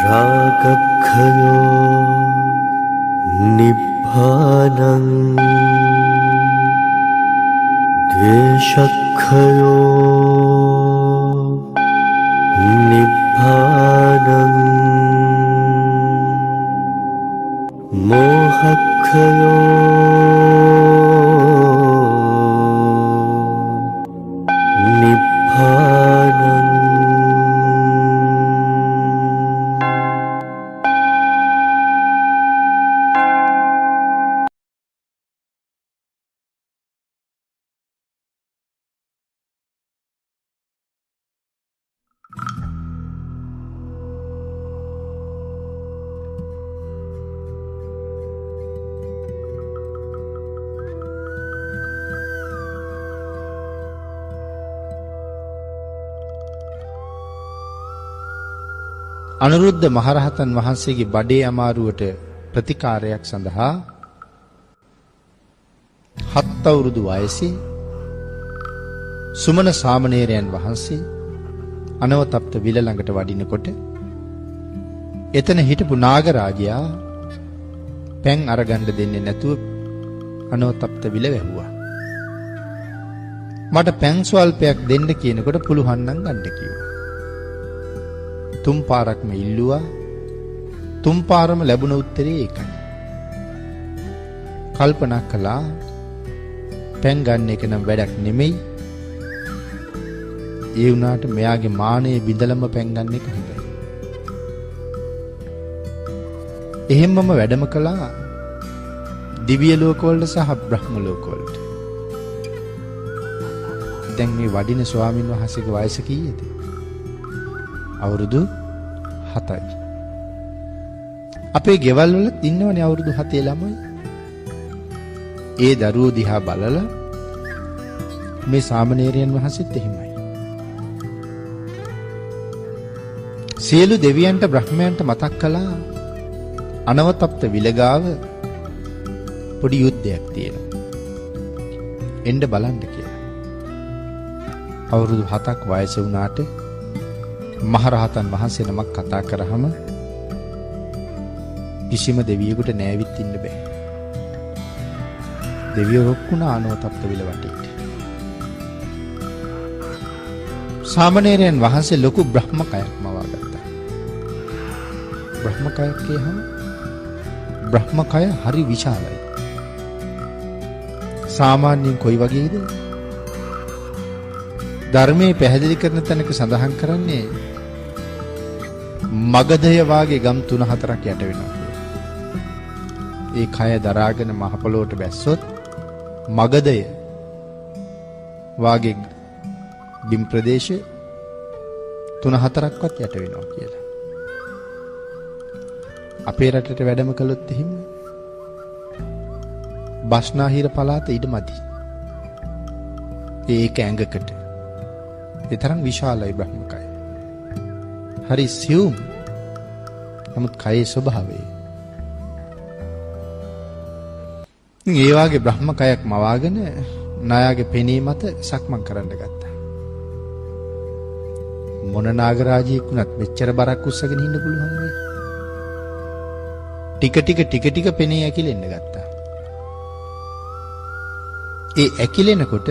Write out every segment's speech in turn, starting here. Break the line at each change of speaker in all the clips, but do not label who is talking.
रागक्षयो निब्बानं द्वेषक्षयो निब्बानं मोहक्षयो निब्बानं
අනුරුද්ධ මහරහතන් වහන්සේගේ බඩේ අමාරුවට ප්‍රතිකාරයක් සඳහා 7 අවුරුදු වයසේ සුමන සාමණේරයන් වහන්සේ අනවතප්ත විල ළඟට වඩිනකොට එතන හිටපු නාගරාජයා පැන් අරගන්න දෙන්නේ නැතුව අනවතප්ත විල වැහුවා. මට පැන් ස්වල්පයක් දෙන්න කියනකොට පුළුවන් නම් ගන්න කිව්වා. 3 පාරක්ම ඉල්ලුවා. 3 පාරම ලැබුණ උත්තරේ ඒකයි. කල්පනා කළා පැන් ගන්න එක නම් වැඩක් නෙමෙයි. ඒ වුණාට මෙයාගේ මානෙ බිඳලම පැන් ගන්න එක හොඳයි. එහෙම්මම වැඩම කළා දිව්‍ය ලෝකවලට සහ බ්‍රහ්ම ලෝකවලට. දැන් මේ වඩින ස්වාමින් වහන්සේගේ වයස කීයද? අවුරුදු 7යි. අපේ ගෙවල් වල ඉන්නවනේ අවුරුදු 7 ළමයි. ඒ දරුවෝ දිහා බලලා මේ සාමණේරයන් වහන්සේත් එහෙමයි. සියලු දෙවියන්ට බ්‍රහ්මයන්ට මතක් කළා අනවතප්ත විලගාව පොඩි යුද්ධයක් තියෙනවා. එන්න බලන්න කියලා. අවුරුදු 7ක් වයස වුණාට මහරහතන් වහන්සේ නමක් කතා කරාම කිසිම දෙවියෙකුට නෑවිත් ඉන්න බෑ. දෙවියෝ රොක්කුණා අනවතප්ත විල වටේට. සාමණේරයන් වහන්සේ ලොකු බ්‍රහ්මකයක් මවාගත්තා. බ්‍රහ්මකයක් කියහම බ්‍රහ්මකය හරි විශාලයි. සාමාන්‍යයෙන් කොයි වගේද? ධර්මයේ පැහැදිලි කරන තැනක සඳහන් කරන්නේ මගධය වාගේ ගම් 3-4ක් යට වෙනවා. ඒ කය දරාගෙන මහ පොළොවට බැස්සොත් මගධය වාගේ බිම් ප්‍රදේශ 3-4ක්වත් යට වෙනවා කියලා. අපේ රටට වැඩම කළොත් එහෙම බස්නාහිර පළාත ඉඩමදි. ඒක ඇඟකට. ඒ තරම් විශාලයි බ්‍රහ්මකය. හරි සියුම්. නමුත් කයේ ස්වභාවය. ඒ වාගේ බ්‍රහ්මකයක් මවාගෙන නායාගේ පෙනී මත සක්මන් කරන්න ගත්තා. මොන නාගරාජයෙක් වුණත් මෙච්චර බරක් උස්සගෙන ඉන්න පුළුවන් වෙයි. ටික ටික පෙනී ඇකිලෙන්න ගත්තා. ඒ ඇකිලෙනකොට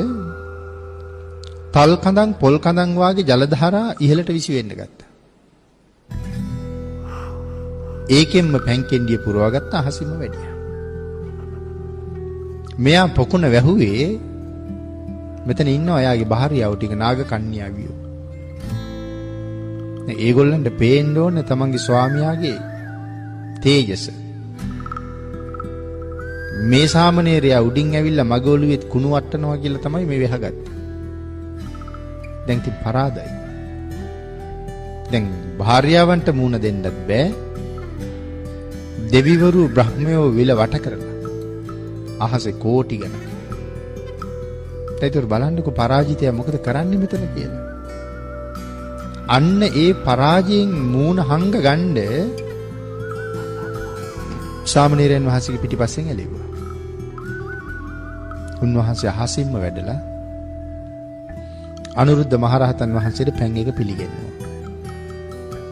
තල් කඳන් පොල් කඳන් වාගේ ජල ධාරා ඉහළට විසි වෙන්න ගත්තා. ඒකෙන්ම පැන්කෙන්ඩිය පුරවාගත්ත අහසින්ම වැඩියා. මෙයා පොකුණ වැහුවේ මෙතන ඉන්නවා එයාගේ භාර්යාව ටික නාග කන්‍යාවියෝ. ඒගොල්ලන්ට පේන්න ඕනේ තමන්ගේ ස්වාමියාගේ තේජස. මේ සාමණේරයා උඩින් ඇවිල්ලා මග ඔළුවෙත් කුණු වට්ටනවා කියලා තමයි මේ වෙහගත්තේ. දැන් ඉතින් පරාදයි. දැන් භාර්යාවන්ට මූණ දෙන්නත් බෑ. දෙවිවරු බ්‍රහ්මයෝ විල වට කරලා අහසේ කෝටි ගණන්. ඒතර බලන්නකෝ පරාජිතය මොකද කරන්නේ මෙතන කියලා. අන්න ඒ පරාජයෙන් මූණ හංග ගන්න සාමණේරයන් වහන්සේගේ පිටිපස්සෙන් ඇලෙව්වා. උන්වහන්සේ අහසින්ම වැඩලා අනුරුද්ධ මහරහතන් වහන්සේට පැන් එක පිළිගන්නවා.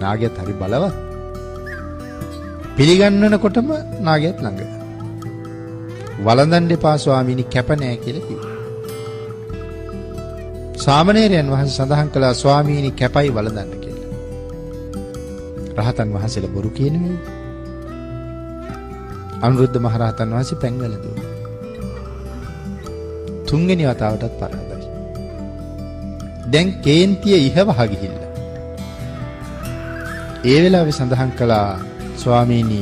නාගයාත් හරි බලවත්. පිළිගන්නකොටම නාගයාත් ළඟ. වළඳන්න එපා ස්වාමීනි කැප නෑ කියලා කිව්වා. සාමණේරයන් වහන්සේ සඳහන් කළා ස්වාමීනි කැපයි වළඳන්න කියලා. රහතන් වහන්සේලා බොරු කියන්නේ. අනුරුද්ධ මහරහතන් වහන්සේ පැංගල දුන්නා. තුන්වෙනි වතාවටත් පරාදයි. දැන් කේන්තිය ඉහවහ ගිහිල්ලා. ඒ වෙලාවේ සඳහන් කළා ස්වාමීනි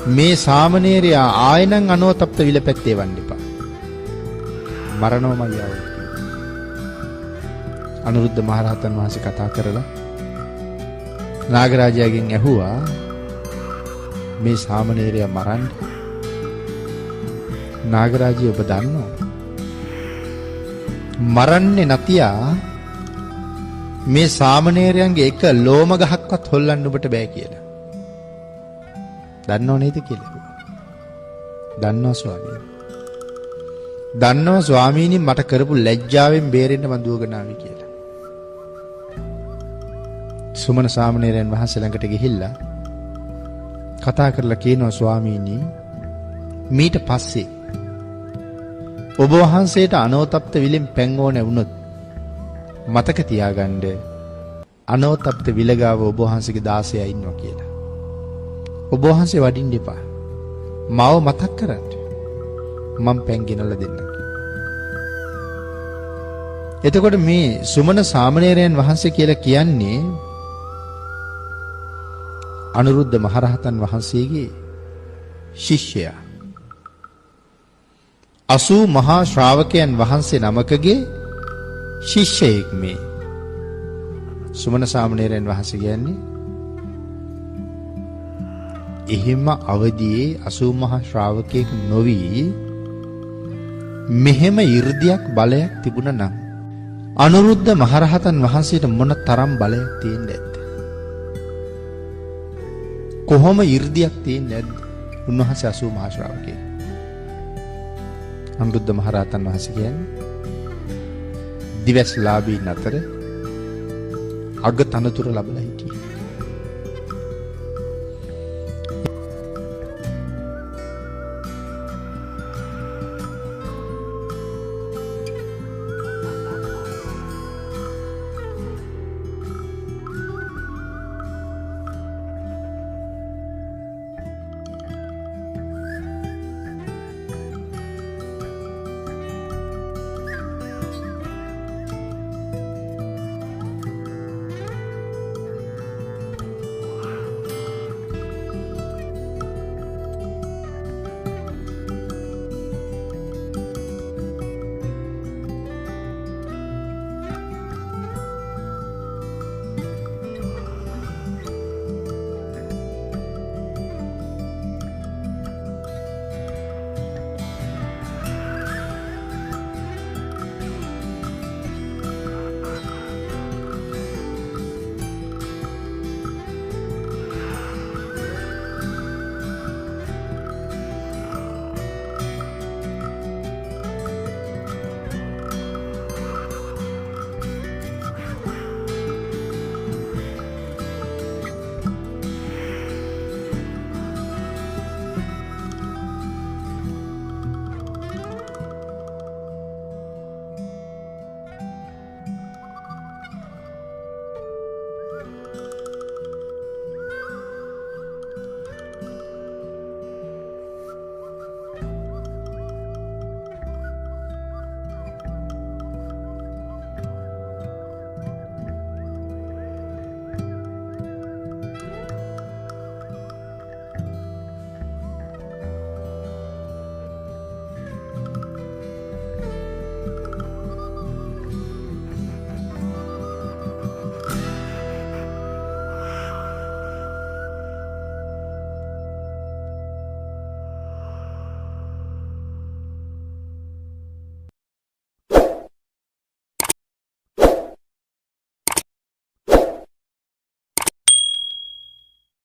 මේ සාමණේරයා ආයෙනම් අනෝතප්ත විලපැත්තේ වන්න එපා. මරණවමයි ආව. අනුරුද්ධ මහරහතන් වහන්සේ කතා කරලා නාගරාජයාගෙන් ඇහුවා මේ සාමණේරයා මරන්න. නාගරාජය ඔබ දන්නවා මරන්නේ නැතියා මේ සාමණේරයන්ගේ එක ලෝම ගහක්වත් හොල්ලන්න ඔබට බෑ කියලා. දන්නව නේද කියලා. දන්නවා ස්වාමීනි. දන්නවා ස්වාමීනි මට කරපු ලැජ්ජාවෙන් බේරෙන්න මං දුවගෙන ආවි කියලා. සුමන සාමණේරයන් වහන්සේ ළඟට ගිහිල්ලා කතා කරලා කියනවා ස්වාමීනි මීට පස්සේ ඔබ වහන්සේට අනෝතප්ත විලෙන් පැන් ඕනේ වුණොත් මතක තියාගන්න අනෝතප්ත විලගාව ඔබ වහන්සේගේ 16 ඉන්නවා කියලා. ඔබ වහන්සේ වඩින්න එපා. මාව මතක් කරන්න. මම පැන් ගෙනල්ලා දෙන්නම්. එතකොට මේ සුමන සාමණේරයන් වහන්සේ කියලා කියන්නේ අනුරුද්ධ මහරහතන් වහන්සේගේ ශිෂ්‍යයා. 80 මහා ශ්‍රාවකයන් වහන්සේ නමකගේ ශිෂ්‍යයෙක් මේ සුමන සාමණේරයන් වහන්සේ කියන්නේ. එහෙම අවදියේ 80 මහා ශ්‍රාවකයෙක් නොවි මෙහෙම 이르දියක් බලයක් තිබුණා නම් අනුරුද්ධ මහරහතන් වහන්සේට මොන තරම් බලයක් තියෙන්නේ නැද්ද? කොහොම 이르දියක් තියෙන්නේ නැද්ද? උන්වහන්සේ 80 මහා ශ්‍රාවකයෙක්. අනුරුද්ධ මහරහතන් වහන්සේ කියන්නේ දිවස්ලාභීන් අතර අග තනතුර ලැබලා හිටියේ.